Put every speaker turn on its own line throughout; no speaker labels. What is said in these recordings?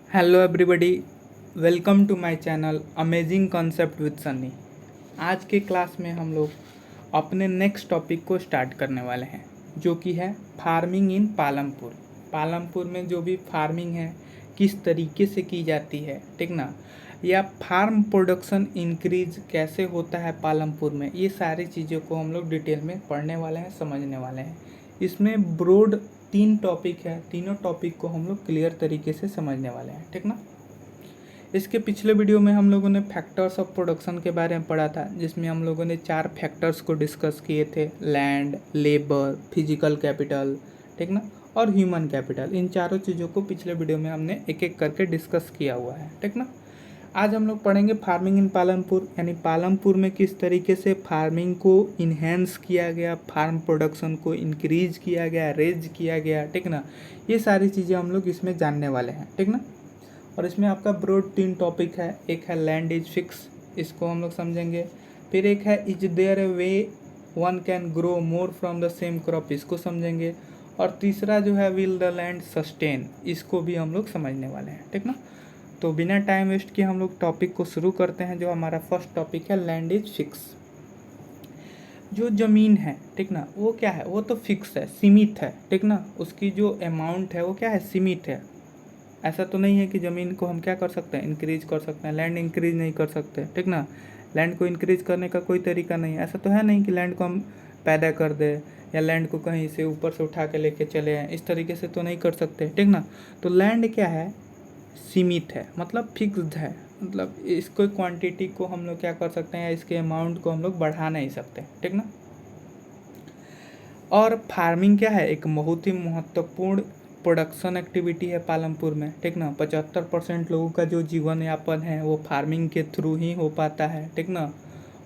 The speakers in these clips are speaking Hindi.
Hello everybody, welcome to my channel amazing concept with Sunny. आज के क्लास में हम लोग अपने नेक्स्ट टॉपिक को स्टार्ट करने वाले हैं, जो कि है फार्मिंग इन पालमपुर। पालमपुर में जो भी फार्मिंग है किस तरीके से की जाती है, ठीक ना, या फार्म प्रोडक्शन इंक्रीज कैसे होता है पालमपुर में, ये सारी चीज़ों को हम लोग डिटेल में पढ़ने वाले हैं, समझने वाले हैं। इसमें ब्रॉड 3 टॉपिक है, तीनों टॉपिक को हम लोग क्लियर तरीके से समझने वाले हैं, ठीक ना। इसके पिछले वीडियो में हम लोगों ने फैक्टर्स ऑफ प्रोडक्शन के बारे में पढ़ा था, जिसमें हम लोगों ने 4 फैक्टर्स को डिस्कस किए थे: लैंड, लेबर, फिजिकल कैपिटल, ठीक ना, और ह्यूमन कैपिटल। इन चारों चीज़ों को पिछले वीडियो में हमने एक एक करके डिस्कस किया हुआ है, ठीक ना। आज हम लोग पढ़ेंगे फार्मिंग इन पालमपुर, यानी पालमपुर में किस तरीके से फार्मिंग को इन्हेंस किया गया, फार्म प्रोडक्शन को इंक्रीज किया गया, रेज किया गया, ठीक ना। ये सारी चीज़ें हम लोग इसमें जानने वाले हैं, ठीक ना। और इसमें आपका ब्रॉड 3 टॉपिक है। एक है लैंड इज फिक्स, इसको हम लोग समझेंगे। फिर एक है is there a way one can grow more from the same crop, इसको समझेंगे। और तीसरा जो है विल द लैंड सस्टेन, इसको भी हम लोग समझने वाले हैं, ठीक ना। तो बिना टाइम वेस्ट किए हम लोग टॉपिक को शुरू करते हैं। जो हमारा फर्स्ट टॉपिक है लैंड इज फिक्स। जो ज़मीन है, ठीक ना, वो क्या है, वो तो फिक्स है, सीमित है, ठीक ना। उसकी जो अमाउंट है वो क्या है, सीमित है। ऐसा तो नहीं है कि ज़मीन को हम क्या कर सकते हैं, इंक्रीज कर सकते हैं। लैंड इंक्रीज नहीं कर सकते, ठीक ना। लैंड को इंक्रीज करने का कोई तरीका नहीं है। ऐसा तो है नहीं कि लैंड को हम पैदा कर दे या लैंड को कहीं से ऊपर से उठा के लेके चले आए, इस तरीके से तो नहीं कर सकते, ठीक ना। तो लैंड क्या है, सीमित है, मतलब फिक्स्ड है। मतलब इसको क्वांटिटी को हम लोग क्या कर सकते हैं, या इसके अमाउंट को हम लोग बढ़ा नहीं सकते, ठीक ना। और फार्मिंग क्या है, एक बहुत ही महत्वपूर्ण प्रोडक्शन एक्टिविटी है पालमपुर में, ठीक ना। 75% लोगों का जो जीवन यापन है वो फार्मिंग के थ्रू ही हो पाता है, ठीक ना।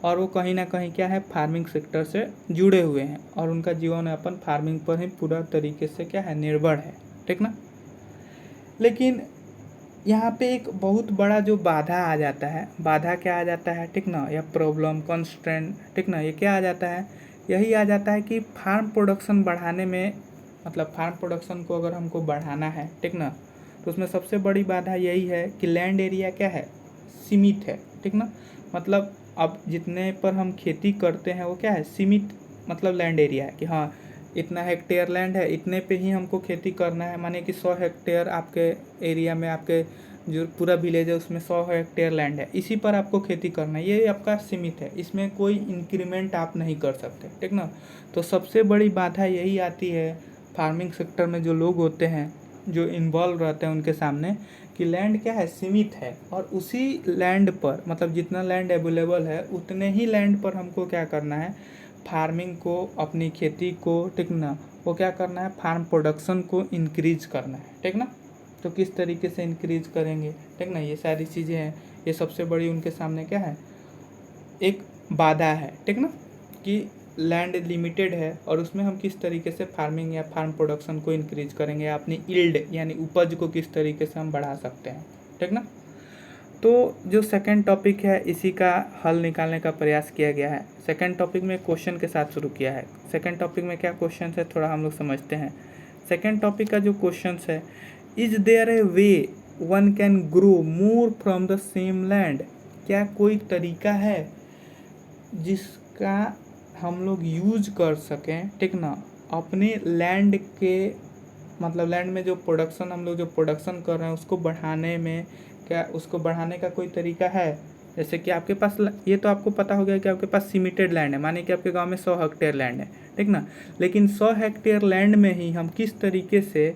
और वो कहीं ना कहीं क्या है, फार्मिंग सेक्टर से जुड़े हुए हैं और उनका जीवन यापन फार्मिंग पर ही पूरा तरीके से क्या है, निर्भर है, ठीक ना। लेकिन यहाँ पे एक बहुत बड़ा जो बाधा आ जाता है, बाधा क्या आ जाता है, ठीक ना, या प्रॉब्लम, कंस्ट्रेंट, ठीक ना, ये क्या आ जाता है, यही आ जाता है कि फार्म प्रोडक्शन बढ़ाने में, मतलब फार्म प्रोडक्शन को अगर हमको बढ़ाना है, ठीक ना, तो उसमें सबसे बड़ी बाधा यही है कि लैंड एरिया क्या है, सीमित है, ठीक ना। मतलब अब जितने पर हम खेती करते हैं वो क्या है, सीमित, मतलब लैंड एरिया है कि हाँ इतना हेक्टेयर लैंड है, इतने पे ही हमको खेती करना है। माने कि 100 हेक्टेयर आपके एरिया में, आपके जो पूरा विलेज है उसमें 100 हेक्टेयर लैंड है, इसी पर आपको खेती करना है, ये आपका सीमित है, इसमें कोई इंक्रीमेंट आप नहीं कर सकते, ठीक ना। तो सबसे बड़ी बाधा यही आती है फार्मिंग सेक्टर में जो लोग होते हैं, जो इन्वॉल्व रहते हैं, उनके सामने, कि लैंड क्या है, सीमित है। और उसी लैंड पर, मतलब जितना लैंड अवेलेबल है उतने ही लैंड पर हमको क्या करना है, फार्मिंग को, अपनी खेती को, ठीक ना, वो क्या करना है, फार्म प्रोडक्शन को इंक्रीज करना है, ठीक ना। तो किस तरीके से इंक्रीज करेंगे, ठीक ना, ये सारी चीज़ें हैं। ये सबसे बड़ी उनके सामने क्या है, एक बाधा है, ठीक ना, कि लैंड लिमिटेड है और उसमें हम किस तरीके से फार्मिंग या फार्म प्रोडक्शन को इंक्रीज करेंगे, या अपनी यील्ड यानी उपज को किस तरीके से हम बढ़ा सकते हैं, ठीक ना। तो जो सेकंड टॉपिक है इसी का हल निकालने का प्रयास किया गया है। सेकंड टॉपिक में क्वेश्चन के साथ शुरू किया है। सेकंड टॉपिक में क्या क्वेश्चन है, थोड़ा हम लोग समझते हैं। सेकंड टॉपिक का जो क्वेश्चन है, is there a way one can grow more from the same land, क्या कोई तरीका है जिसका हम लोग यूज कर सकें, ठीक ना, अपने लैंड के, मतलब लैंड में जो प्रोडक्शन, हम लोग जो प्रोडक्शन कर रहे हैं उसको बढ़ाने में, क्या उसको बढ़ाने का कोई तरीका है। जैसे कि आपके पास, ये तो आपको पता हो गया कि आपके पास सीमिटेड लैंड है, माने कि आपके गांव में 100 हेक्टेयर लैंड है, ठीक ना। लेकिन 100 हेक्टेयर लैंड में ही हम किस तरीके से,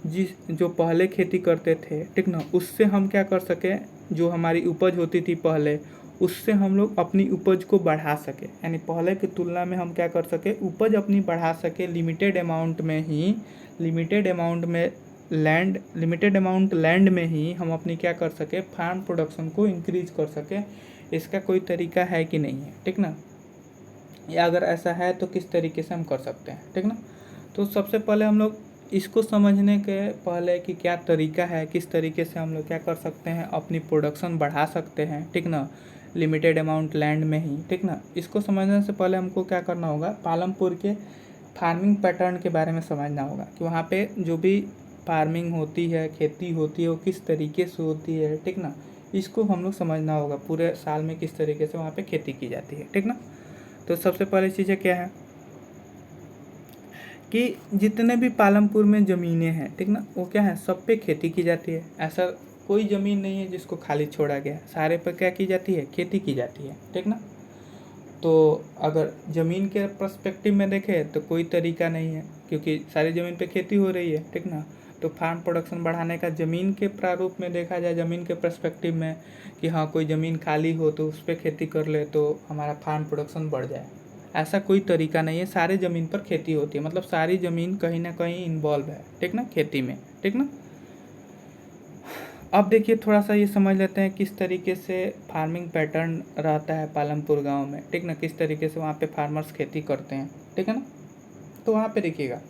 जिस जो पहले खेती करते थे, ठीक ना, उससे हम क्या कर सकें, जो हमारी उपज होती थी पहले, उससे हम लोग अपनी उपज को बढ़ा सके, यानी पहले की तुलना में हम क्या कर सके, उपज अपनी बढ़ा सके। लिमिटेड अमाउंट में ही, लिमिटेड अमाउंट में लैंड, लिमिटेड अमाउंट लैंड में ही हम अपनी क्या कर सके, फार्म प्रोडक्शन को इंक्रीज कर सके। इसका कोई तरीका है कि नहीं है, ठीक ना, या अगर ऐसा है तो किस तरीके से हम कर सकते हैं, ठीक ना। तो सबसे पहले हम लोग इसको समझने के पहले कि क्या तरीका है, किस तरीके से हम लोग क्या कर सकते हैं, अपनी प्रोडक्शन बढ़ा सकते हैं, ठीक ना, लिमिटेड अमाउंट लैंड में ही, ठीक ना। इसको समझने से पहले हमको क्या करना होगा, पालमपुर के फार्मिंग पैटर्न के बारे में समझना होगा कि वहाँ पे जो भी फार्मिंग होती है, खेती होती है, वो किस तरीके से होती है, ठीक ना। इसको हम लोग समझना होगा, पूरे साल में किस तरीके से वहाँ पे खेती की जाती है, ठीक ना। तो सबसे पहली चीज़ें क्या है कि जितने भी पालमपुर में ज़मीनें हैं, ठीक ना, वो क्या है, सब पे खेती की जाती है। ऐसा कोई ज़मीन नहीं है जिसको खाली छोड़ा गया है, सारे पे क्या की जाती है, खेती की जाती है, ठीक ना। तो अगर ज़मीन के पर्सपेक्टिव में देखें तो कोई तरीका नहीं है, क्योंकि सारी ज़मीन पे खेती हो रही है, ठीक ना। तो फार्म प्रोडक्शन बढ़ाने का ज़मीन के प्रारूप में देखा जाए, ज़मीन के पर्सपेक्टिव में कि हाँ कोई ज़मीन खाली हो तो उस पर खेती कर ले तो हमारा फार्म प्रोडक्शन बढ़ जाए, ऐसा कोई तरीका नहीं है। सारे ज़मीन पर खेती होती है, मतलब सारी ज़मीन कहीं ना कहीं इन्वॉल्व है, ठीक ना, खेती में, ठीक ना। अब देखिए थोड़ा सा ये समझ लेते हैं किस तरीके से फार्मिंग पैटर्न रहता है पालमपुर गांव में, ठीक ना, किस तरीके से वहाँ पे फार्मर्स खेती करते हैं, ठीक है ना। तो वहाँ पे देखिएगा,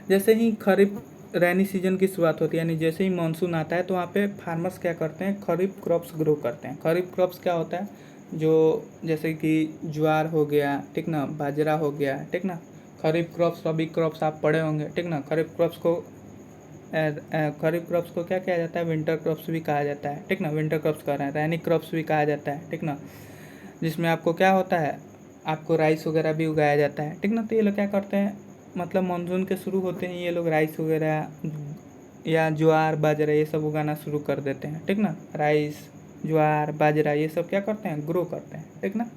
जैसे ही खरीफ रैनी सीजन की शुरुआत होती है, यानी जैसे ही मानसून आता है तो वहाँ पे फार्मर्स क्या करते हैं, खरीफ क्रॉप्स ग्रो करते हैं। खरीफ क्रॉप्स क्या होता है, जो जैसे कि ज्वार हो गया, ठीक ना, बाजरा हो गया, ठीक ना। खरीफ क्रॉप्स, रबी क्रॉप्स आप पढ़े होंगे, ठीक ना। खरीफ क्रॉप्स को क्या कहा जाता है, विंटर क्रॉप्स भी कहा जाता है, ठीक ना। विंटर क्रॉप्स कह रहे हैं, रैनी क्रॉप्स भी कहा जाता है, ठीक ना। जिसमें आपको क्या होता है, आपको राइस वगैरह भी उगाया जाता है, ठीक ना। तो ये लोग क्या करते हैं, मतलब मानसून के शुरू होते हैं ये लोग राइस वगैरह या ज्वार बाजरा ये सब उगाना शुरू कर देते हैं, ठीक ना। राइस, ज्वार, बाजरा ये सब क्या करते हैं, ग्रो करते हैं, ठीक ना।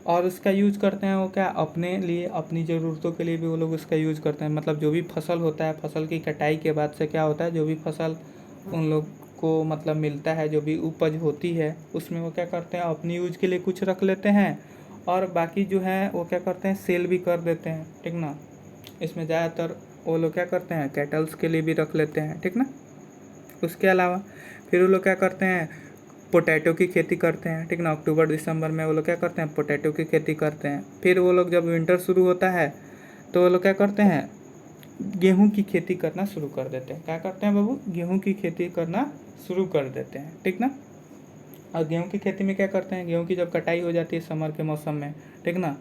और उसका यूज करते हैं वो क्या, अपने लिए, अपनी ज़रूरतों के लिए भी वो लोग उसका यूज करते हैं। मतलब जो भी फसल होता है, फसल की कटाई के बाद से क्या होता है, जो भी फसल उन लोग को मतलब मिलता है, जो भी उपज होती है, उसमें वो क्या करते हैं, अपनी यूज के लिए कुछ रख लेते हैं और बाकी जो है वो क्या करते हैं, सेल भी कर देते हैं, ठीक ना। इसमें ज़्यादातर वो लोग क्या करते हैं, कैटल्स के लिए भी रख लेते हैं, ठीक ना। उसके अलावा फिर वो लोग क्या करते हैं, पोटैटो की खेती करते हैं, ठीक ना। अक्टूबर दिसंबर में वो लोग क्या करते हैं, पोटैटो की खेती करते हैं। फिर वो लोग जब विंटर शुरू होता है तो वो लोग क्या करते हैं, गेहूं की खेती करना शुरू कर देते हैं। क्या करते हैं बाबू, गेहूं की खेती करना शुरू कर देते हैं, ठीक ना। और गेहूं की खेती में क्या करते हैं, गेहूं की जब कटाई हो जाती है समर के मौसम में, ठीक ना,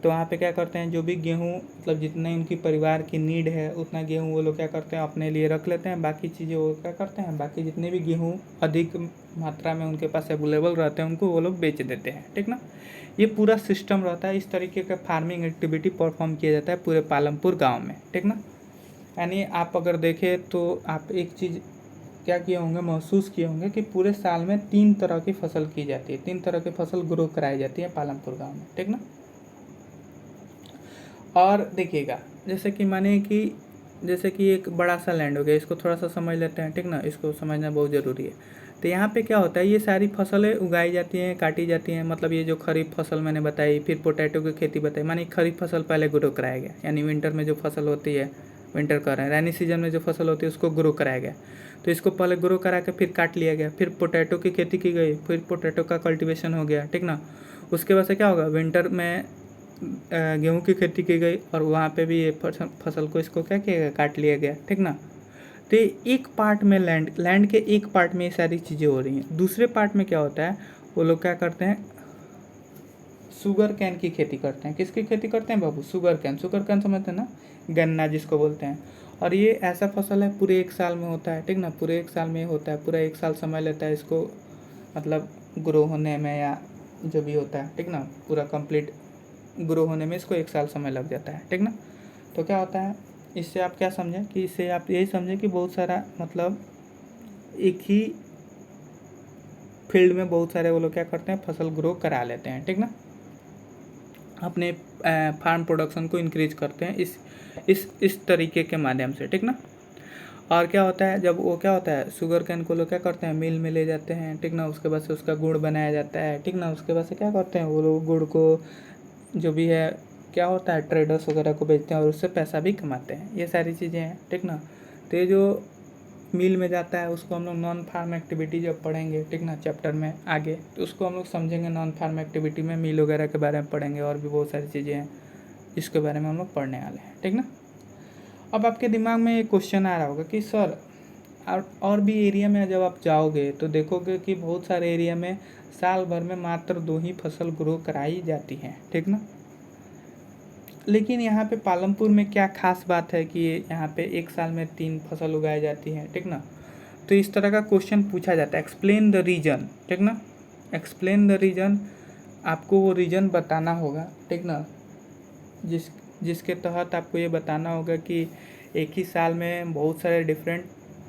तो वहाँ पे क्या करते हैं, जो भी गेहूं मतलब जितने उनकी परिवार की नीड है उतना गेहूं वो लोग क्या करते हैं, अपने लिए रख लेते हैं। बाकी चीज़ें वो क्या करते हैं, बाकी जितने भी गेहूं अधिक मात्रा में उनके पास अवेलेबल रहते हैं उनको वो लोग बेच देते हैं, ठीक ना। ये पूरा सिस्टम रहता है, इस तरीके का फार्मिंग एक्टिविटी परफॉर्म किया जाता है पूरे पालमपुर गाँव में, ठीक ना। यानी आप अगर देखें तो आप एक चीज़ क्या किए होंगे, महसूस किए होंगे कि पूरे साल में 3 तरह की फसल की जाती है, 3 तरह की फसल ग्रो कराई जाती है पालमपुर गांव में, ठीक ना। और देखिएगा, जैसे कि माने कि जैसे कि एक बड़ा सा लैंड हो गया, इसको थोड़ा सा समझ लेते हैं, ठीक ना, इसको समझना बहुत ज़रूरी है। तो यहाँ पे क्या होता है, ये सारी फसलें उगाई जाती हैं, काटी जाती हैं। मतलब ये जो खरीफ फसल मैंने बताई, फिर पोटैटो की खेती बताई, माने खरीफ फसल पहले ग्रो कराया गया, यानी विंटर में जो फसल होती है, विंटर कर रहे हैं, रैनी सीजन में जो फसल होती है उसको ग्रो कराया गया। तो इसको पहले ग्रो करा के फिर काट लिया गया, फिर पोटैटो की खेती की गई, फिर पोटैटो का कल्टीवेशन हो गया, ठीक ना। उसके बाद से क्या होगा, विंटर में गेहूं की खेती की गई और वहाँ पे भी ये फसल को इसको क्या किया गया, काट लिया गया, ठीक ना। तो एक पार्ट में लैंड के एक पार्ट में ये सारी चीज़ें हो रही हैं। दूसरे पार्ट में क्या होता है, वो लोग क्या करते हैं, शुगर कैन की खेती करते हैं। किसकी खेती करते हैं बाबू, शुगर कैन। शुगर कैन समझते हैं ना, गन्ना जिसको बोलते हैं। और ये ऐसा फसल है पूरे एक साल में होता है, ठीक ना, पूरे एक साल में होता है, पूरा एक साल समय लेता है इसको मतलब ग्रो होने में, या जो भी होता है, ठीक ना, पूरा कंप्लीट ग्रो होने में इसको एक साल समय लग जाता है, ठीक ना। तो क्या होता है, इससे आप क्या समझें कि इससे आप यही समझें कि बहुत सारा मतलब एक ही फील्ड में बहुत सारे वो लोग क्या करते हैं, फसल ग्रो करा लेते हैं, ठीक ना, अपने फार्म प्रोडक्शन को इंक्रीज करते हैं इस तरीके के माध्यम से, ठीक ना। और क्या होता है, जब वो क्या होता है, शुगर कैन को लोग क्या करते हैं, मिल में ले जाते हैं, ठीक ना। उसके बाद से उसका गुड़ बनाया जाता है, ठीक ना। उसके बाद से क्या करते हैं वो लोग, गुड़ को जो भी है क्या होता है, ट्रेडर्स वगैरह को बेचते हैं और उससे पैसा भी कमाते हैं। ये सारी चीज़ें हैं, ठीक ना। तो ये जो मिल में जाता है उसको हम लोग नॉन फार्म एक्टिविटी जब पढ़ेंगे, ठीक ना, चैप्टर में आगे, तो उसको हम लोग समझेंगे। नॉन फार्म एक्टिविटी में मिल वगैरह के बारे में पढ़ेंगे और भी बहुत सारी चीज़ें हैं जिसके बारे में हम लोग पढ़ने वाले हैं, ठीक ना। अब आपके दिमाग में एक क्वेश्चन आ रहा होगा कि सर और भी एरिया में जब आप जाओगे तो देखोगे कि बहुत सारे एरिया में साल भर में मात्र 2 ही फसल ग्रो कराई जाती हैं, ठीक ना। लेकिन यहाँ पे पालमपुर में क्या खास बात है कि यहाँ पे एक साल में 3 फसल उगाई जाती है, ठीक ना। तो इस तरह का क्वेश्चन पूछा जाता है, एक्सप्लेन द रीजन, ठीक ना। एक्सप्लेन द रीजन, आपको वो रीजन बताना होगा, ठीक ना, जिसके तहत आपको ये बताना होगा कि एक ही साल में बहुत सारे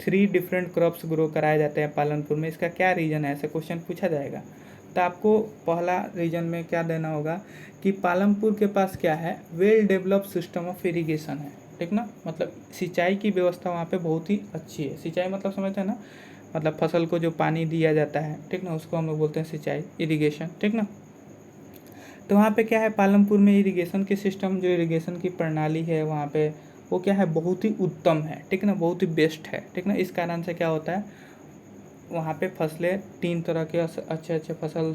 3 डिफरेंट क्रॉप्स ग्रो कराए जाते हैं पालनपुर में, इसका क्या रीज़न है, ऐसा क्वेश्चन पूछा जाएगा। तो आपको पहला रीजन में क्या देना होगा कि पालमपुर के पास क्या है, well developed system of irrigation है, ठीक ना। मतलब सिंचाई की व्यवस्था वहाँ पे बहुत ही अच्छी है। सिंचाई मतलब समझते हैं ना, मतलब फसल को जो पानी दिया जाता है, ठीक ना, उसको हम लोग बोलते हैं सिंचाई, इरिगेशन, ठीक ना। तो वहाँ पे क्या है, पालमपुर में इरिगेशन के सिस्टम, जो इरिगेशन की प्रणाली है वहाँ पे, वो क्या है, बहुत ही उत्तम है, ठीक ना, बहुत ही बेस्ट है, ठीक ना। इस कारण से क्या होता है, वहाँ पे फसलें 3 तरह के अच्छे अच्छे फसल,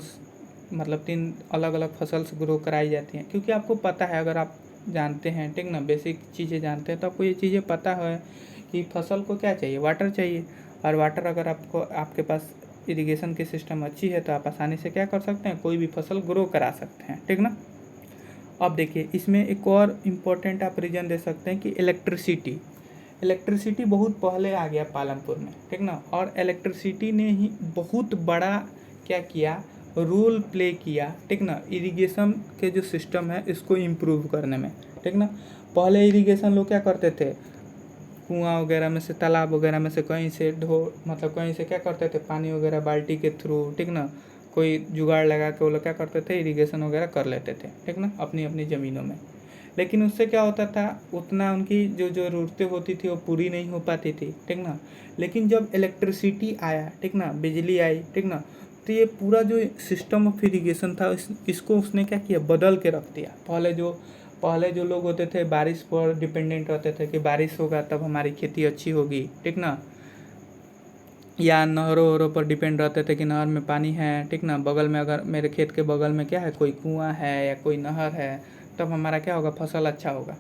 मतलब 3 अलग अलग फसल्स ग्रो कराई जाती हैं। क्योंकि आपको पता है, अगर आप जानते हैं, ठीक ना, बेसिक चीज़ें जानते हैं, तो आपको ये चीज़ें पता है कि फसल को क्या चाहिए, वाटर चाहिए। और वाटर अगर आपके पास इरिगेशन की सिस्टम अच्छी है तो आप आसानी से क्या कर सकते हैं, कोई भी फसल ग्रो करा सकते हैं, ठीक ना। अब देखिए, इसमें एक और इम्पोर्टेंट आप रीजन दे सकते हैं कि इलेक्ट्रिसिटी बहुत पहले आ गया पालमपुर में, ठीक ना। और इलेक्ट्रिसिटी ने ही बहुत बड़ा क्या किया, रोल प्ले किया, ठीक ना, इरिगेशन के जो सिस्टम है इसको इम्प्रूव करने में, ठीक ना। पहले इरिगेशन लोग क्या करते थे, कुआं वगैरह में से, तालाब वगैरह में से कहीं से मतलब कहीं से क्या करते थे, पानी वगैरह बाल्टी के थ्रू, ठीक ना, कोई जुगाड़ लगा के वो लोग क्या करते थे, इरिगेशन वगैरह कर लेते थे, ठीक ना, अपनी अपनी ज़मीनों में। लेकिन उससे क्या होता था, उतना उनकी जो ज़रूरतें होती थी वो पूरी नहीं हो पाती थी, ठीक ना। लेकिन जब इलेक्ट्रिसिटी आया, ठीक ना, बिजली आई, ठीक ना, तो ये पूरा जो सिस्टम ऑफ इरिगेशन था इसको उसने क्या किया, बदल के रख दिया। पहले जो लोग होते थे बारिश पर डिपेंडेंट रहते थे कि बारिश होगा तब हमारी खेती अच्छी होगी, ठीक ना, या नहरों वहरों पर डिपेंड रहते थे कि नहर में पानी है, ठीक ना, बगल में अगर मेरे खेत के बगल में क्या है, कोई कुआं है या कोई नहर है, तब हमारा क्या होगा, फसल अच्छा होगा।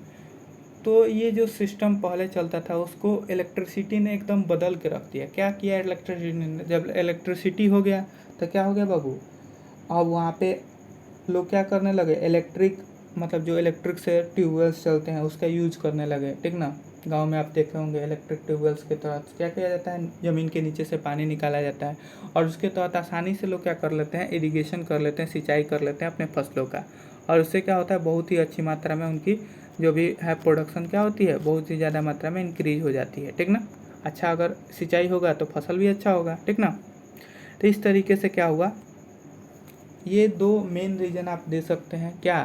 तो ये जो सिस्टम पहले चलता था उसको इलेक्ट्रिसिटी ने एकदम बदल के रख दिया। क्या किया इलेक्ट्रिसिटी ने, जब इलेक्ट्रिसिटी हो गया तो क्या हो गया बाबू, अब वहाँ पे लोग क्या करने लगे, मतलब जो इलेक्ट्रिक से ट्यूबवेल्स चलते हैं उसका यूज करने लगे, ठीक ना। गांव में आप देखे होंगे इलेक्ट्रिक ट्यूबवेल्स के तहत क्या किया जाता है, ज़मीन के नीचे से पानी निकाला जाता है और उसके तहत आसानी से लोग क्या कर लेते हैं, इरिगेशन कर लेते हैं, सिंचाई कर लेते हैं अपने फसलों का। और उससे क्या होता है, बहुत ही अच्छी मात्रा में उनकी जो भी है प्रोडक्शन क्या होती है, बहुत ही ज़्यादा मात्रा में इंक्रीज हो जाती है, ठीक ना। अच्छा अगर सिंचाई होगा तो फसल भी अच्छा होगा, ठीक ना। तो इस तरीके से क्या हुआ, ये 2 मेन रीज़न आप दे सकते हैं क्या,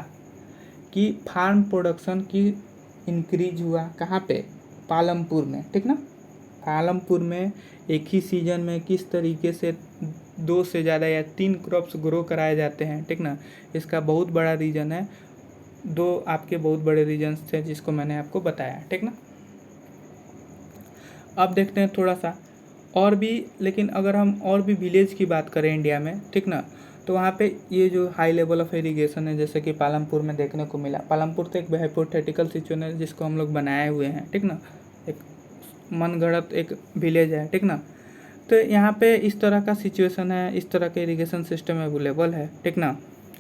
कि फार्म प्रोडक्शन की इंक्रीज हुआ कहाँ पे, पालमपुर में, ठीक ना। पालमपुर में एक ही सीजन में किस तरीके से 2 से ज़्यादा या 3 क्रॉप्स ग्रो कराए जाते हैं, ठीक ना, इसका बहुत बड़ा रीज़न है। 2 आपके बहुत बड़े रीजन्स थे जिसको मैंने आपको बताया, ठीक ना। अब देखते हैं थोड़ा सा और भी, लेकिन अगर हम और भी विलेज की बात करें इंडिया में, ठीक ना, तो वहाँ पे ये जो हाई लेवल ऑफ इरिगेशन है जैसे कि पालमपुर में देखने को मिला। पालमपुर तो एक हाइपोथेटिकल सिचुएशन है जिसको हम लोग बनाए हुए हैं, ठीक ना, एक मनगढ़ंत एक विलेज है, ठीक ना। तो यहाँ पे इस तरह का सिचुएशन है, इस तरह के इरिगेशन सिस्टम अवेलेबल है, ठीक ना।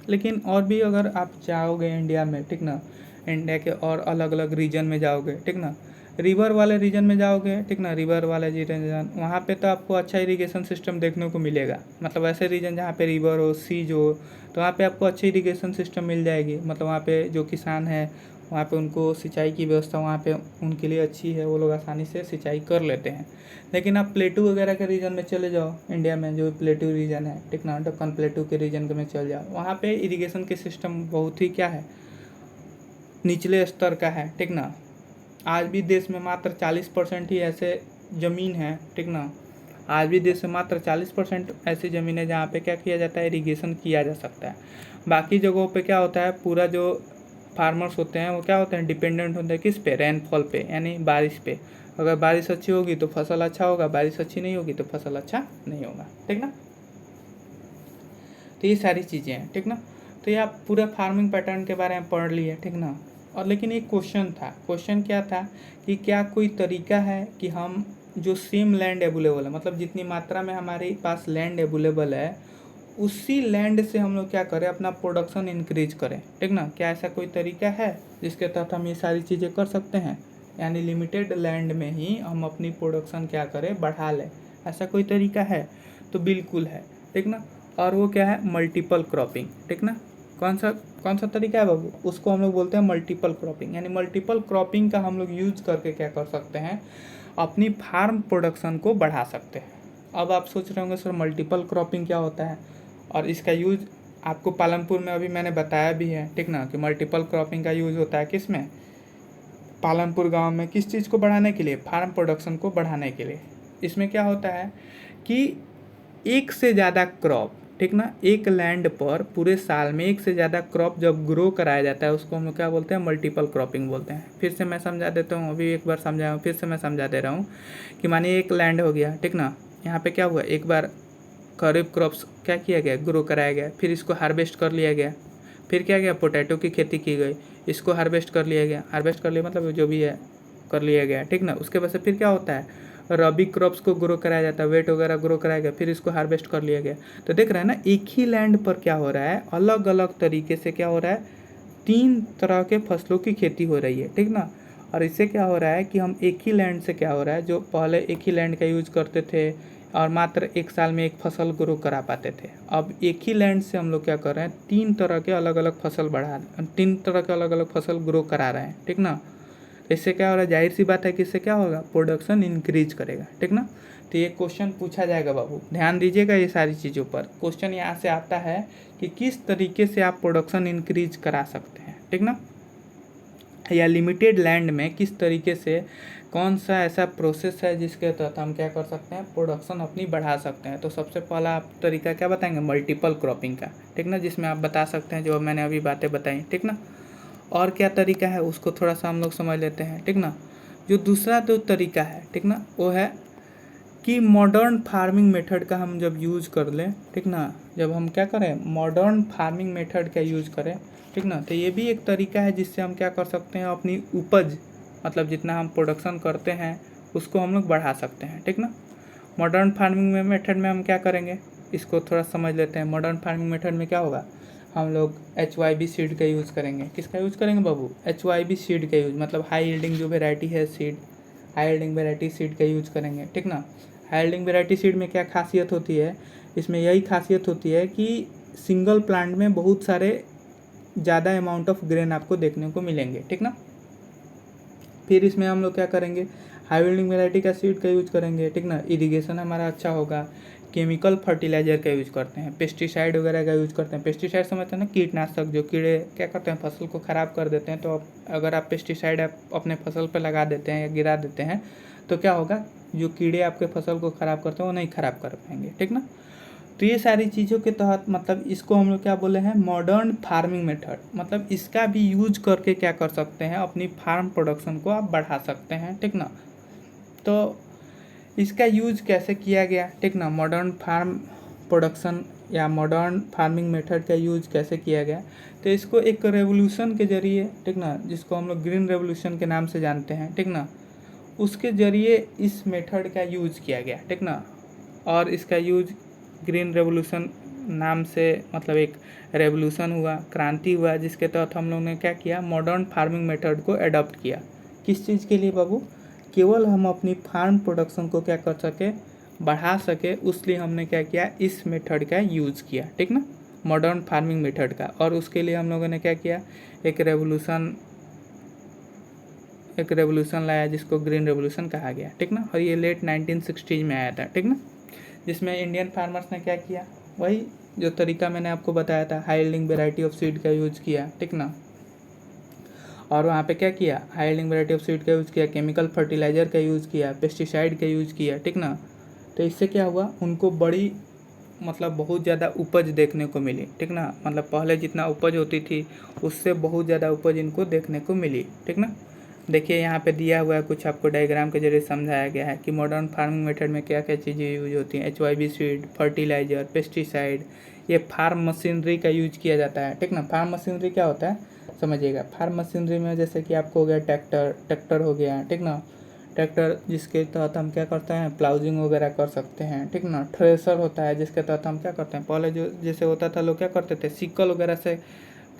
लेकिन और भी अगर आप जाओगे इंडिया में, ठीक ना, इंडिया के और अलग अलग रीजन में जाओगे, ठीक ना, रिवर वाले रीजन में जाओगे, ठीक ना, रिवर वाले रीजन वहाँ पे तो आपको अच्छा इरिगेशन सिस्टम देखने को मिलेगा। मतलब ऐसे रीजन जहाँ पे रिवर हो, सीज हो, तो वहाँ पे आपको अच्छी इरिगेशन सिस्टम मिल जाएगी। मतलब वहाँ पे जो किसान है वहाँ पे उनको सिंचाई की व्यवस्था वहाँ पे उनके लिए अच्छी है, वो लोग आसानी से सिंचाई कर लेते हैं। लेकिन आप प्लेटू वगैरह के रीजन में चले जाओ, इंडिया में जो प्लेटू रीजन है, ठीक ना, दक्कन प्लेटू के रीजन में चल जाओ, वहाँ पे इरिगेशन के सिस्टम बहुत ही क्या है, निचले स्तर का है, ठीक ना। आज भी देश में मात्र 40% ही ऐसे ज़मीन है, ठीक ना, आज भी देश में मात्र 40% ऐसी ज़मीन है जहाँ पे क्या किया जाता है, इरिगेशन किया जा सकता है। बाकी जगहों पे क्या होता है, पूरा जो फार्मर्स होते हैं वो क्या होते हैं, डिपेंडेंट होते हैं किस पे, रेनफॉल पे, यानी बारिश पे। अगर बारिश अच्छी होगी तो फसल अच्छा होगा, बारिश अच्छी नहीं होगी तो फसल अच्छा नहीं होगा, ठीक ना। तो ये सारी चीज़ें हैं, ठीक ना। तो ये आप पूरे फार्मिंग पैटर्न के बारे में पढ़ लिए, ठीक ना। और लेकिन एक क्वेश्चन था, क्वेश्चन क्या था कि क्या कोई तरीका है कि हम जो सेम लैंड अवेलेबल है, मतलब जितनी मात्रा में हमारे पास लैंड अवेलेबल है उसी लैंड से हम लोग क्या करें, अपना प्रोडक्शन इंक्रीज करें, ठीक ना। क्या ऐसा कोई तरीका है जिसके तहत हम ये सारी चीज़ें कर सकते हैं, यानी लिमिटेड लैंड में ही हम अपनी प्रोडक्शन क्या करें, बढ़ा लें, ऐसा कोई तरीका है? तो बिल्कुल है, ठीक ना। और वो क्या है, मल्टीपल क्रॉपिंग, ठीक ना। कौन सा तरीका है बाबू, उसको हम लोग बोलते हैं मल्टीपल क्रॉपिंग। यानी मल्टीपल क्रॉपिंग का हम लोग यूज करके क्या कर सकते हैं, अपनी फार्म प्रोडक्शन को बढ़ा सकते हैं। अब आप सोच रहे होंगे सर मल्टीपल क्रॉपिंग क्या होता है, और इसका यूज आपको पालमपुर में अभी मैंने बताया भी है, ठीक ना, कि मल्टीपल क्रॉपिंग का यूज होता है किस में, पालमपुर गांव में, किस चीज़ को बढ़ाने के लिए, फार्म प्रोडक्शन को बढ़ाने के लिए। इसमें क्या होता है कि एक से ज़्यादा क्रॉप, ठीक ना, एक लैंड पर पूरे साल में एक से ज़्यादा क्रॉप जब ग्रो कराया जाता है उसको हम लोग क्या बोलते हैं, मल्टीपल क्रॉपिंग बोलते हैं। फिर से मैं समझा देता हूँ, अभी एक बार समझाया हूँ, फिर से मैं समझा दे रहा हूँ कि मानिए एक लैंड हो गया, ठीक ना। यहाँ पे क्या हुआ, एक बार खरीफ क्रॉप्स क्या किया गया, ग्रो कराया गया, फिर इसको हार्वेस्ट कर लिया गया, फिर क्या गया, पोटैटो की खेती की गई, इसको हार्वेस्ट कर लिया गया, हार्वेस्ट कर लिया मतलब जो भी है कर लिया गया, ठीक ना। उसके बाद से फिर क्या होता है, रबी क्रॉप्स को ग्रो कराया जाता है, वेट वगैरह ग्रो कराया गया, फिर इसको हार्वेस्ट कर लिया गया। तो देख रहे हैं ना, एक ही लैंड पर क्या हो रहा है, अलग अलग तरीके से क्या हो रहा है, 3 तरह के फसलों की खेती हो रही है, ठीक ना। और इससे क्या हो रहा है कि हम एक ही लैंड से क्या हो रहा है, जो पहले एक ही लैंड का यूज करते थे और मात्र एक साल में एक फसल ग्रो करा पाते थे, अब एक ही लैंड से हम लोग क्या कर रहे हैं, 3 तरह के अलग अलग फसल 3 तरह के अलग अलग फसल ग्रो करा रहे हैं, ठीक ना। इससे क्या हो रहा है, जाहिर सी बात है कि इससे क्या होगा, प्रोडक्शन इंक्रीज करेगा, ठीक ना। तो ये क्वेश्चन पूछा जाएगा बाबू, ध्यान दीजिएगा ये सारी चीज़ों पर। क्वेश्चन यहाँ से आता है कि किस तरीके से आप प्रोडक्शन इंक्रीज करा सकते हैं, ठीक ना, या लिमिटेड लैंड में किस तरीके से, कौन सा ऐसा प्रोसेस है जिसके तहत हम क्या कर सकते हैं, प्रोडक्शन अपनी बढ़ा सकते हैं। तो सबसे पहला आप तरीका क्या बताएंगे, मल्टीपल क्रॉपिंग का, ठीक ना, जिसमें आप बता सकते हैं जो मैंने अभी बातें बताई, ठीक ना। और क्या तरीका है उसको थोड़ा सा हम लोग समझ लेते हैं, ठीक ना। जो दूसरा जो तरीका है, ठीक ना, वो है कि मॉडर्न फार्मिंग मेथड का हम जब यूज़ कर लें, ठीक ना, जब हम क्या करें, मॉडर्न फार्मिंग मेथड का यूज़ करें, ठीक ना, तो ये भी एक तरीका है जिससे हम क्या कर सकते हैं, अपनी उपज मतलब जितना हम प्रोडक्शन करते हैं उसको हम लोग बढ़ा सकते हैं, ठीक ना। मॉडर्न फार्मिंग में मेथड में हम क्या करेंगे, इसको थोड़ा समझ लेते हैं। मॉडर्न फार्मिंग मेथड में क्या होगा, हम लोग HYB सीड का यूज़ करेंगे। किसका यूज़ करेंगे बाबू, HYB सीड का यूज़, मतलब हाई यील्डिंग जो वेराइटी है seed, high yielding variety seed का यूज़ करेंगे, ठीक ना। हाई यील्डिंग वेराइटी सीड में क्या खासियत होती है, इसमें यही खासियत होती है कि सिंगल प्लांट में बहुत सारे ज़्यादा अमाउंट ऑफ ग्रेन आपको देखने को मिलेंगे, ठीक ना। फिर इसमें हम लोग क्या करेंगे, हाई यील्डिंग वेराइटी का सीड का यूज़ करेंगे, ठीक ना। इरिगेशन हमारा अच्छा होगा, केमिकल फर्टिलाइजर का यूज़ करते हैं, पेस्टिसाइड वगैरह का यूज़ करते हैं। पेस्टिसाइड समझते हैं ना, कीटनाशक, जो कीड़े क्या करते हैं, फसल को ख़राब कर देते हैं। तो अगर आप पेस्टिसाइड आप अपने फसल पर लगा देते हैं या गिरा देते हैं तो क्या होगा, जो कीड़े आपके फसल को ख़राब करते हैं वो नहीं ख़राब कर पाएंगे, ठीक ना। तो ये सारी चीज़ों के तहत मतलब इसको हम लोग क्या बोले हैं, मॉडर्न फार्मिंग मेथड, मतलब इसका भी यूज करके क्या कर सकते हैं, अपनी फार्म प्रोडक्शन को आप बढ़ा सकते हैं, ठीक ना। तो इसका यूज कैसे किया गया, ठीक ना, मॉडर्न फार्म प्रोडक्शन या मॉडर्न फार्मिंग मेथड का यूज कैसे किया गया, तो इसको एक रेवोल्यूशन के जरिए, ठीक ना, जिसको हम लोग ग्रीन रेवोल्यूशन के नाम से जानते हैं, ठीक ना, उसके जरिए इस मेथड का यूज किया गया, ठीक ना। और इसका यूज ग्रीन रेवोल्यूशन नाम से मतलब एक रेवोल्यूशन हुआ, क्रांति हुआ, जिसके तहत हम लोग ने क्या किया, मॉडर्न फार्मिंग मेथड को अडॉप्ट किया। किस चीज़ के लिए बाबू, केवल हम अपनी फार्म प्रोडक्शन को क्या कर सके, बढ़ा सके, उसलिए हमने क्या किया, इस मेथड का यूज़ किया, ठीक ना, मॉडर्न फार्मिंग मेथड का। और उसके लिए हम लोगों ने क्या किया, एक रेवोल्यूशन लाया जिसको ग्रीन रेवोल्यूशन कहा गया, ठीक ना। और ये लेट 1960 में आया था, ठीक ना, जिसमें इंडियन फार्मर्स ने क्या किया, वही जो तरीका मैंने आपको बताया था, high yielding variety of seed का यूज़ किया, ठीक ना। और वहाँ पे क्या किया, high yielding variety of seed का यूज़ किया, केमिकल फर्टिलाइजर का यूज़ किया, पेस्टिसाइड का यूज़ किया, ठीक ना। तो इससे क्या हुआ, उनको बड़ी मतलब बहुत ज़्यादा उपज देखने को मिली, ठीक ना, मतलब पहले जितना उपज होती थी उससे बहुत ज़्यादा उपज इनको देखने को मिली, ठीक ना। देखिए यहाँ पे दिया हुआ है, कुछ आपको डायग्राम के जरिए समझाया गया है कि मॉडर्न फार्मिंग मेथड में क्या क्या चीज़ें यूज होती हैं, HYB सीड, फर्टिलाइजर, पेस्टिसाइड, ये फार्म मशीनरी का यूज किया जाता है, ठीक ना। फार्म मशीनरी क्या होता है समझिएगा, फार्म मशीनरी में जैसे कि आपको हो गया ट्रैक्टर हो गया, ठीक ना। ट्रैक्टर जिसके तहत हम क्या करते हैं, प्लाउजिंग वगैरह कर सकते हैं, ठीक ना। थ्रेसर होता है जिसके तहत हम क्या करते हैं, पहले जो जैसे होता था लोग क्या करते थे, सिक्कल वगैरह से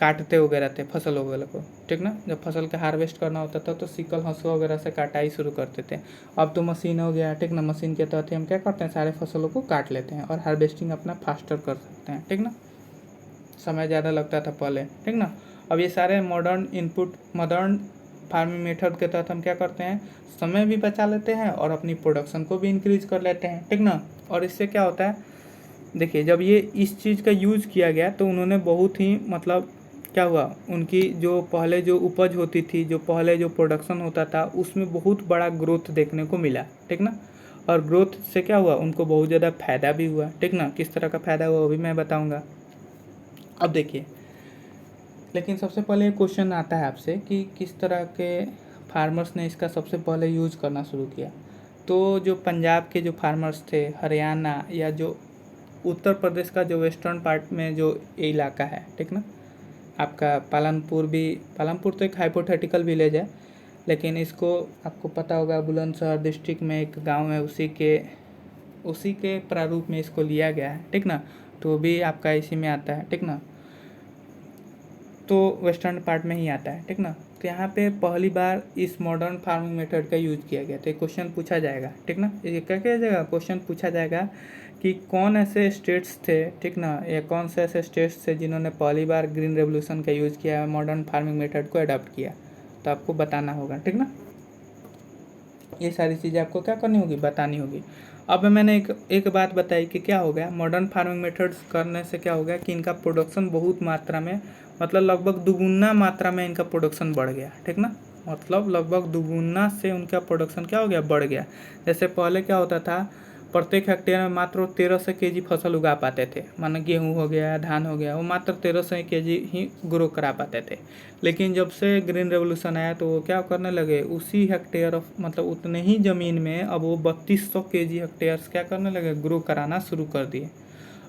काटते वगैरह थे फसल वगैरह को, ठीक ना। जब फसल का हार्वेस्ट करना होता था तो सिक्कल हंसुआ वगैरह से काटाई शुरू करते थे। अब तो मशीन हो गया, ठीक ना। मशीन के तहत हम क्या करते हैं, सारे फसलों को काट लेते हैं और हार्वेस्टिंग अपना फास्टर कर सकते हैं, ठीक ना। समय ज़्यादा लगता था पहले, ठीक ना। अब ये सारे मॉडर्न फार्मिंग मेथड के तहत हम क्या करते हैं, समय भी बचा लेते हैं और अपनी प्रोडक्शन को भी इंक्रीज कर लेते हैं, ठीक ना। और इससे क्या होता है, देखिए जब ये इस चीज़ का यूज़ किया गया तो उन्होंने बहुत ही मतलब क्या हुआ, उनकी जो पहले जो उपज होती थी, जो पहले जो प्रोडक्शन होता था, उसमें बहुत बड़ा ग्रोथ देखने को मिला, ठीक ना। और ग्रोथ से क्या हुआ, उनको बहुत ज़्यादा फायदा भी हुआ, ठीक ना। किस तरह का फ़ायदा हुआ वो भी मैं बताऊँगा। अब देखिए, लेकिन सबसे पहले एक क्वेश्चन आता है आपसे कि किस तरह के फार्मर्स ने इसका सबसे पहले यूज़ करना शुरू किया। तो जो पंजाब के जो फार्मर्स थे, हरियाणा या जो उत्तर प्रदेश का जो वेस्टर्न पार्ट में जो इलाका है, ठीक ना, आपका पालनपुर तो एक हाइपोथेटिकल विलेज है, लेकिन इसको आपको पता होगा बुलंदशहर डिस्ट्रिक्ट में एक गांव है, उसी के प्रारूप में इसको लिया गया है, ठीक ना। तो भी आपका इसी में आता है, ठीक ना। तो वेस्टर्न पार्ट में ही आता है, ठीक ना। तो यहाँ पे पहली बार इस मॉडर्न फार्मिंग मेथड का यूज किया गया। तो क्वेश्चन पूछा जाएगा, ठीक ना। ये क्या किया जाएगा, क्वेश्चन पूछा जाएगा कि कौन ऐसे स्टेट्स थे, ठीक ना, या कौन से ऐसे स्टेट्स थे जिन्होंने पहली बार ग्रीन रेवोल्यूशन का यूज़ किया, मॉडर्न फार्मिंग मेथड को अडॉप्ट किया। तो आपको बताना होगा, ठीक ना। ये सारी चीज़ें आपको क्या करनी होगी, बतानी होगी। अब मैंने एक बात बताई कि क्या हो गया, मॉडर्न फार्मिंग मेथड्स करने से क्या हो गया कि इनका प्रोडक्शन बहुत मात्रा में, मतलब लगभग दुगुना मात्रा में इनका प्रोडक्शन बढ़ गया, ठीक ना। मतलब लगभग दुगुना से उनका प्रोडक्शन क्या हो गया, बढ़ गया। जैसे पहले क्या होता था, प्रत्येक हेक्टेयर में मात्र 1300 केजी फसल उगा पाते थे, मानो गेहूँ हो गया, धान हो गया, वो मात्र 1300 केजी ही ग्रो करा पाते थे। लेकिन जब से ग्रीन रेवोल्यूशन आया तो वो क्या करने लगे, उसी हेक्टेयर मतलब उतने ही ज़मीन में अब वो 3200 केजी हेक्टेयर्स क्या करने लगे, ग्रो कराना शुरू कर दिए।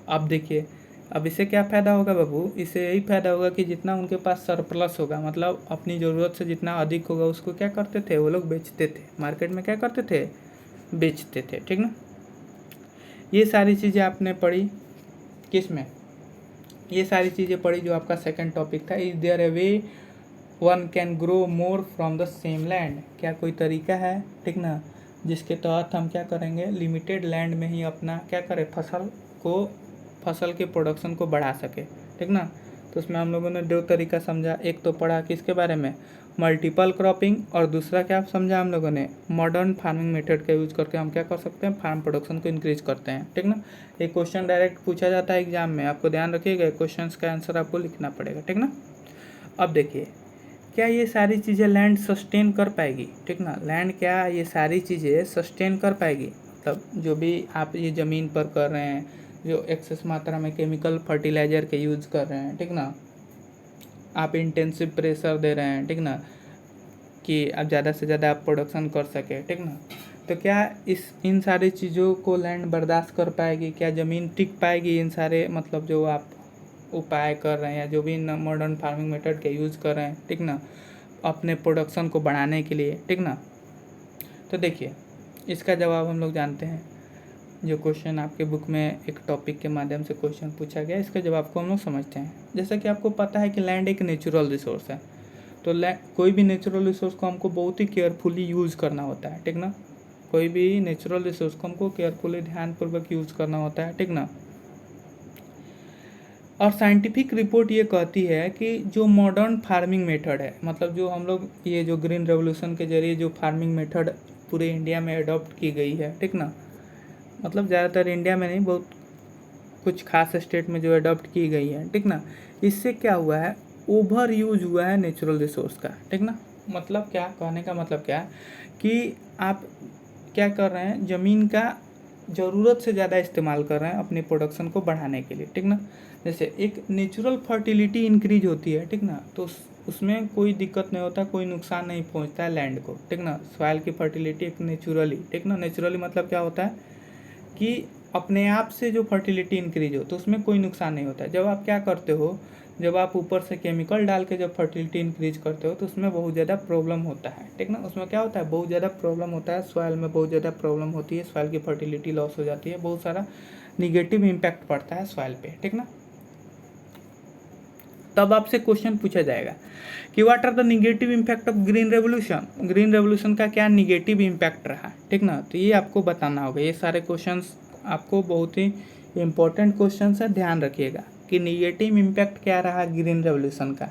अब देखिए, अब इससे क्या फ़ायदा होगा बाबू, इससे यही फ़ायदा होगा कि जितना उनके पास सरप्लस होगा, मतलब अपनी ज़रूरत से जितना अधिक होगा उसको क्या करते थे, वो लोग बेचते थे, मार्केट में क्या करते थे, बेचते थे, ठीक ना। ये सारी चीज़ें आपने पढ़ी किस में, ये सारी चीज़ें पढ़ी जो आपका सेकंड टॉपिक था, is there a way one can grow more from the same land. क्या कोई तरीका है, ठीक ना, जिसके तहत हम क्या करेंगे, लिमिटेड लैंड में ही अपना क्या करें, फसल के प्रोडक्शन को बढ़ा सके, ठीक ना। तो उसमें हम लोगों ने दो तरीका समझा, एक तो पढ़ा किसके बारे में, मल्टीपल क्रॉपिंग, और दूसरा क्या समझा हम लोगों ने, मॉडर्न फार्मिंग मेथड का यूज़ करके हम क्या कर सकते हैं, फार्म प्रोडक्शन को इंक्रीज करते हैं, ठीक ना। एक क्वेश्चन डायरेक्ट पूछा जाता है एग्जाम में, आपको ध्यान रखिएगा, क्वेश्चन का आंसर आपको लिखना पड़ेगा, ठीक ना। अब देखिए, क्या ये सारी चीज़ें लैंड सस्टेन कर पाएगी, ठीक ना, लैंड क्या ये सारी चीज़ें सस्टेन कर पाएगी, मतलब जो भी आप ये ज़मीन पर कर रहे हैं, जो एक्सेस मात्रा में केमिकल फर्टिलाइज़र के यूज़ कर रहे हैं, ठीक ना, आप इंटेंसिव प्रेशर दे रहे हैं, ठीक ना, कि आप ज़्यादा से ज़्यादा आप प्रोडक्शन कर सके, ठीक ना। तो क्या इन सारी चीज़ों को लैंड बर्दाश्त कर पाएगी, क्या ज़मीन टिक पाएगी इन सारे मतलब जो आप उपाय कर रहे हैं या जो भी मॉडर्न फार्मिंग मेथड के यूज़ कर रहे हैं, ठीक ना, अपने प्रोडक्शन को बढ़ाने के लिए, ठीक ना। तो देखिए, इसका जवाब हम लोग जानते हैं, जो क्वेश्चन आपके बुक में एक टॉपिक के माध्यम से क्वेश्चन पूछा गया, इसके जवाब को हम लोग समझते हैं। जैसा कि आपको पता है कि लैंड एक नेचुरल रिसोर्स है, तो कोई भी नेचुरल रिसोर्स को हमको बहुत ही केयरफुली यूज़ करना होता है, ठीक ना। कोई भी नेचुरल रिसोर्स को हमको केयरफुली ध्यानपूर्वक यूज़ करना होता है, ठीक ना। और साइंटिफिक रिपोर्ट ये कहती है कि जो मॉडर्न फार्मिंग मेथड है, मतलब जो हम लोग ये जो ग्रीन रेवोल्यूशन के जरिए जो फार्मिंग मेथड पूरे इंडिया में अडॉप्ट की गई है, ठीक ना, मतलब ज़्यादातर इंडिया में नहीं, बहुत कुछ खास स्टेट में जो अडॉप्ट की गई है, ठीक ना, इससे क्या हुआ है, ओवर यूज हुआ है नेचुरल रिसोर्स का, ठीक ना। मतलब क्या, कहने का मतलब क्या कि आप क्या कर रहे हैं, ज़मीन का ज़रूरत से ज़्यादा इस्तेमाल कर रहे हैं अपनी प्रोडक्शन को बढ़ाने के लिए, ठीक ना। जैसे एक नेचुरल फर्टिलिटी इंक्रीज होती है, ठीक ना, तो उसमें कोई दिक्कत नहीं होता, कोई नुकसान नहीं पहुंचता है लैंड को, ठीक ना। सॉइल की फर्टिलिटी एक नेचुरली, ठीक ना, नेचुरली मतलब क्या होता है कि अपने आप से जो फर्टिलिटी इंक्रीज हो तो उसमें कोई नुकसान नहीं होता है। जब आप क्या करते हो, जब आप ऊपर से केमिकल डाल के जब फर्टिलिटी इंक्रीज करते हो तो उसमें बहुत ज़्यादा प्रॉब्लम होता है, ठीक ना। उसमें क्या होता है, बहुत ज़्यादा प्रॉब्लम होता है, सॉइल में बहुत ज़्यादा प्रॉब्लम होती है, सॉइल की फर्टिलिटी लॉस हो जाती है, बहुत सारा निगेटिव इम्पैक्ट पड़ता है सॉइल पे, ठीक ना। तब आपसे क्वेश्चन पूछा जाएगा कि what are the negative impact of green revolution, green revolution का क्या निगेटिव इम्पैक्ट रहा, ठीक ना। तो ये आपको बताना होगा। ये सारे क्वेश्चंस आपको बहुत ही इंपॉर्टेंट क्वेश्चन है, ध्यान रखिएगा कि निगेटिव इम्पैक्ट क्या रहा ग्रीन रेवोल्यूशन का।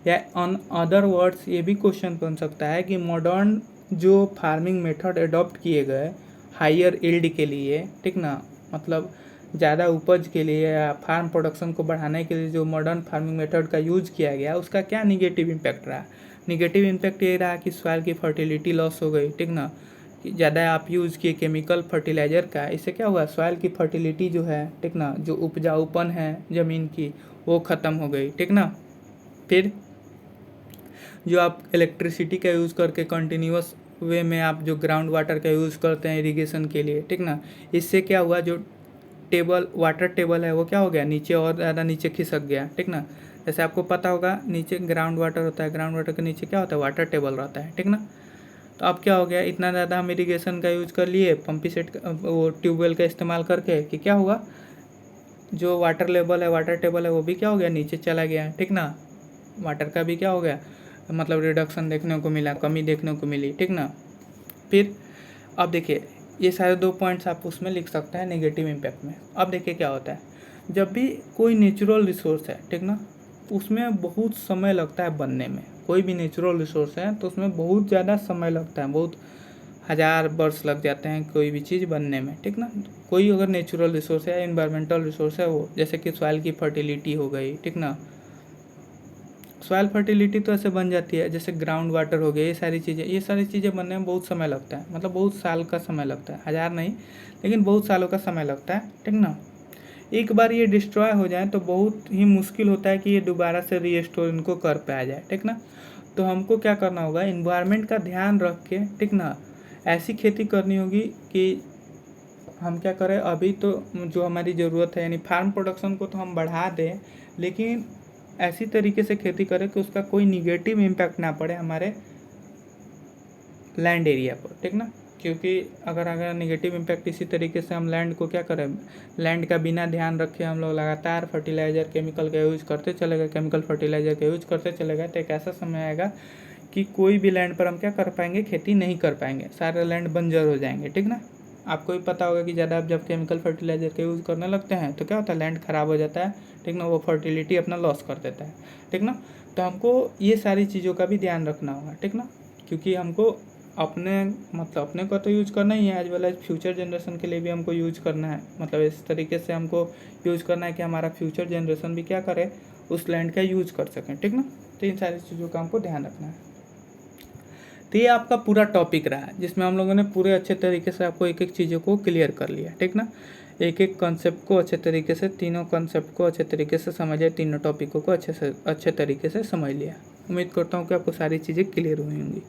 या ऑन अदर वर्ड्स ये भी क्वेश्चन बन सकता है कि मॉडर्न जो फार्मिंग मेथड अडॉप्ट किए गए हायर यील्ड के लिए, ठीक ना, मतलब ज़्यादा उपज के लिए या फार्म प्रोडक्शन को बढ़ाने के लिए जो मॉडर्न फार्मिंग मेथड का यूज किया गया उसका क्या निगेटिव इम्पैक्ट रहा। निगेटिव इम्पैक्ट ये रहा कि सॉइल की फर्टिलिटी लॉस हो गई, ठीक ना। ज़्यादा आप यूज़ किए केमिकल फर्टिलाइज़र का, इससे क्या हुआ, सॉइल की फर्टिलिटी जो है, ठीक ना, जो उपजाऊपन है ज़मीन की वो ख़त्म हो गई, ठीक ना। फिर जो आप इलेक्ट्रिसिटी का यूज़ करके कंटिन्यूअस वे में आप जो ग्राउंड वाटर का यूज़ करते हैं इरिगेशन के लिए, ठीक ना, इससे क्या हुआ, जो टेबल वाटर टेबल है वो क्या हो गया, नीचे और ज़्यादा नीचे खिसक गया, ठीक ना। जैसे आपको पता होगा नीचे ग्राउंड वाटर होता है, ग्राउंड वाटर के नीचे क्या होता है, वाटर टेबल रहता है, ठीक ना। तो अब क्या हो गया, इतना ज़्यादा हम इरिगेशन का यूज़ कर लिए, पंपी सेट वो ट्यूबवेल का इस्तेमाल करके, कि क्या हुआ, जो वाटर लेवल है, वाटर टेबल है वो भी क्या हो गया, नीचे चला गया, ठीक ना। वाटर का भी क्या हो गया, मतलब रिडक्शन देखने को मिला, कमी देखने को मिली, ठीक ना। फिर अब देखिए ये सारे 2 पॉइंट्स आप उसमें लिख सकते हैं नेगेटिव इम्पैक्ट में। अब देखिए क्या होता है, जब भी कोई नेचुरल रिसोर्स है, ठीक ना, उसमें बहुत समय लगता है बनने में। कोई भी नेचुरल रिसोर्स है तो उसमें बहुत ज़्यादा समय लगता है, बहुत हज़ार वर्ष लग जाते हैं कोई भी चीज़ बनने में, ठीक ना। कोई अगर नेचुरल रिसोर्स है, इन्वायरमेंटल रिसोर्स है वो, जैसे कि सॉइल की फर्टिलिटी हो गई, ठीक ना। सॉइल फर्टिलिटी तो ऐसे बन जाती है, जैसे ग्राउंड वाटर हो गया, ये सारी चीज़ें बनने में बहुत समय लगता है, मतलब बहुत साल का समय लगता है, हज़ार नहीं लेकिन बहुत सालों का समय लगता है, ठीक ना। एक बार ये डिस्ट्रॉय हो जाए तो बहुत ही मुश्किल होता है कि ये दोबारा से रीस्टोर इनको कर पाया जाए, ठीक ना। तो हमको क्या करना होगा, इन्वायरमेंट का ध्यान रख के, ठीक ना, ऐसी खेती करनी होगी कि हम क्या करें, अभी तो जो हमारी ज़रूरत है यानी फार्म प्रोडक्शन को तो हम बढ़ा दें, लेकिन ऐसी तरीके से खेती करें कि उसका कोई निगेटिव इम्पैक्ट ना पड़े हमारे लैंड एरिया पर, ठीक ना। क्योंकि अगर निगेटिव इम्पैक्ट इसी तरीके से हम लैंड को क्या करें, लैंड का बिना ध्यान रखे हम लोग लगातार फर्टिलाइज़र केमिकल का यूज़ करते चले गए, केमिकल फर्टिलाइज़र का यूज़ करते चले गए, तो एक ऐसा समय आएगा कि कोई भी लैंड पर हम क्या कर पाएंगे, खेती नहीं कर पाएंगे, सारे लैंड बंजर हो जाएंगे, ठीक ना। आपको भी पता होगा कि ज़्यादा आप जब केमिकल फर्टिलाइज़र का यूज़ करने लगते हैं तो क्या होता है, लैंड ख़राब हो जाता है, ठीक ना, वो फर्टिलिटी अपना लॉस कर देता है, ठीक ना। तो हमको ये सारी चीज़ों का भी ध्यान रखना होगा, ठीक ना, क्योंकि हमको अपने को तो यूज़ करना ही है, as well as future generation के लिए भी हमको यूज़ करना है। मतलब इस तरीके से हमको यूज़ करना है कि हमारा फ्यूचर जनरेशन भी क्या करे, उस लैंड का यूज़ कर सकें, ठीक ना। तो इन सारी चीज़ों का हमको ध्यान रखना है। तो ये आपका पूरा टॉपिक रहा है जिसमें हम लोगों ने पूरे अच्छे तरीके से आपको एक एक चीज़ों को क्लियर कर लिया, ठीक ना। एक एक कॉन्सेप्ट को अच्छे तरीके से, तीनों कॉन्सेप्ट को अच्छे तरीके से समझे, तीनों टॉपिकों को अच्छे तरीके से समझ लिया। उम्मीद करता हूँ कि आपको सारी चीज़ें क्लियर हुई होंगी।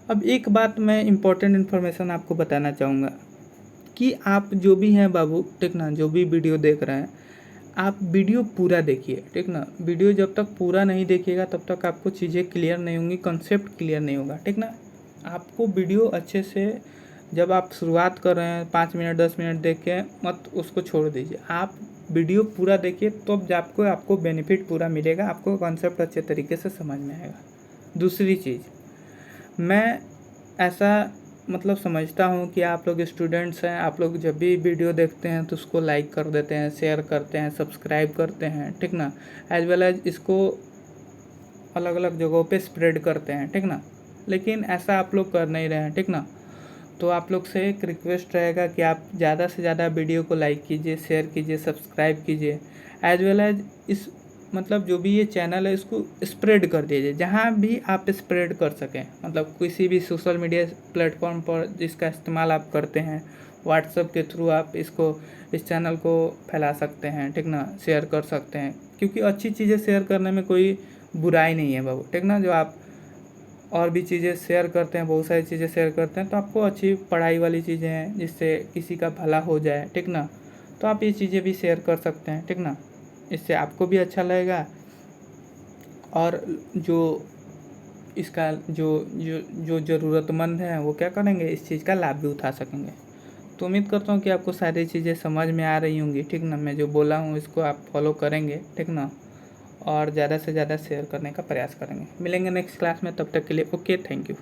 अब एक बात मैं इम्पोर्टेंट इन्फॉर्मेशन आपको बताना चाहूँगा कि आप जो भी हैं बाबू, ठीक ना, जो भी वीडियो देख रहे हैं, आप वीडियो पूरा देखिए, ठीक ना। वीडियो जब तक पूरा नहीं देखिएगा तब तक आपको चीज़ें क्लियर नहीं होंगी, कॉन्सेप्ट क्लियर नहीं होगा, ठीक ना। आपको वीडियो अच्छे से, जब आप शुरुआत कर रहे हैं 5 मिनट 10 मिनट देख के मत उसको छोड़ दीजिए, आप वीडियो पूरा देखिए, तो अब आपको बेनिफिट पूरा मिलेगा, आपको कॉन्सेप्ट अच्छे तरीके से समझ में आएगा। दूसरी चीज़, मैं ऐसा मतलब समझता हूँ कि आप लोग स्टूडेंट्स हैं, आप लोग जब भी वीडियो देखते हैं तो उसको लाइक कर देते हैं, शेयर करते हैं, सब्सक्राइब करते हैं, ठीक ना, एज वेल एज इसको अलग अलग जगहों पे स्प्रेड करते हैं, ठीक ना। लेकिन ऐसा आप लोग कर नहीं रहे हैं, ठीक ना। तो आप लोग से एक रिक्वेस्ट रहेगा कि आप ज़्यादा से ज़्यादा वीडियो को लाइक कीजिए, शेयर कीजिए, सब्सक्राइब कीजिए, एज वेल एज इस मतलब जो भी ये चैनल है इसको स्प्रेड कर दीजिए जहाँ भी आप स्प्रेड कर सकें। मतलब किसी भी सोशल मीडिया प्लेटफॉर्म पर जिसका इस्तेमाल आप करते हैं, व्हाट्सएप के थ्रू आप इस चैनल को फैला सकते हैं, ठीक ना, शेयर कर सकते हैं, क्योंकि अच्छी चीज़ें शेयर करने में कोई बुराई नहीं है बाबू, ठीक ना। जो आप और भी चीज़ें शेयर करते हैं, बहुत सारी चीज़ें शेयर करते हैं, तो आपको अच्छी पढ़ाई वाली चीज़ें हैं जिससे किसी का भला हो जाए, ठीक ना। तो आप ये चीज़ें भी शेयर कर सकते हैं, ठीक ना। इससे आपको भी अच्छा लगेगा और जो इसका जो जो जो ज़रूरतमंद हैं वो क्या करेंगे, इस चीज़ का लाभ भी उठा सकेंगे। तो उम्मीद करता हूँ कि आपको सारी चीज़ें समझ में आ रही होंगी, ठीक ना। मैं जो बोला हूँ इसको आप फॉलो करेंगे, ठीक ना, और ज़्यादा से ज़्यादा शेयर करने का प्रयास करेंगे। मिलेंगे नेक्स्ट क्लास में, तब तक के लिए ओके, थैंक यू।